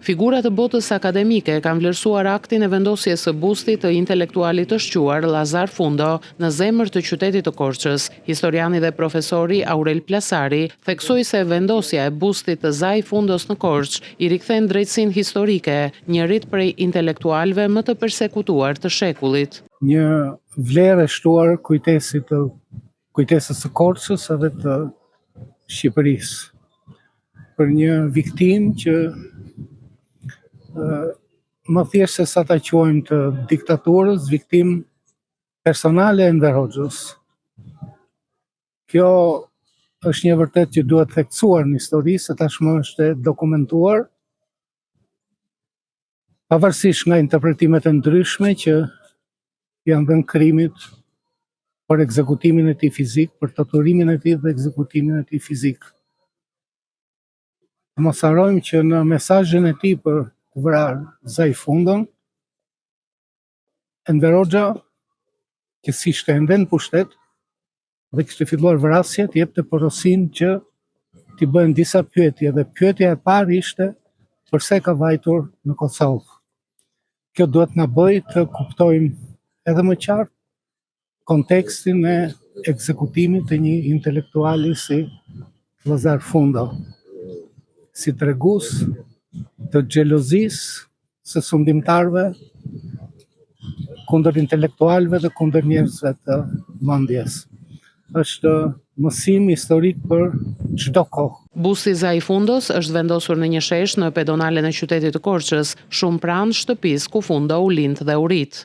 Figurat e botës akademike kanë vlerësuar aktin e vendosjes së bustit të intelektualit të shquar Lazar Fundo në zemër të qytetit të Korçës. Historiani dhe profesori Aurel Plasari theksoi se vendosja e bustit të Zai Fundos në Korçë i rikthen drejtësinë historike njërit prej intelektualëve më të përsekutuar të shekullit. Një vlerë e shtuar kujtesës së Korçës edhe të Shqipërisë. Për një viktim që më thjesht se sa ta quajmë të diktaturës, viktim personale e Enver Hoxhës. Kjo është një vërtet që duhet theksuar në histori, se tashmë është dokumentuar, pavarësisht nga interpretimet e ndryshme që janë dhënë krimit për ekzekutimin e tij fizik, për torturimin e tij dhe ekzekutimin e tij fizik. Mos harrojmë që në mesazhin e tij për të vrarë Zai Fundon, Enver Hoxha, që si ishte ende në pushtet dhe kishte filluar vrasjet, jepte porosinë që t'i bëhen disa pyetje, dhe pyetja e parë ishte pse ka vajtur në Kosovë. Kjo duhet na bëjë të kuptojmë edhe më qartë kontekstin e ekzekutimit të një intelektuali si Lazar Fundo, si tregues të xhelozisë së sundimtarëve kundër intelektualëve dhe kundër njerëzve të mendjes. Është mësim historik për çdo kohë. Busti Zai Fundos është vendosur në një shesh në pedonalen e qytetit të Korçës, shumë pranë shtëpisë ku Fundo u lind dhe u rit.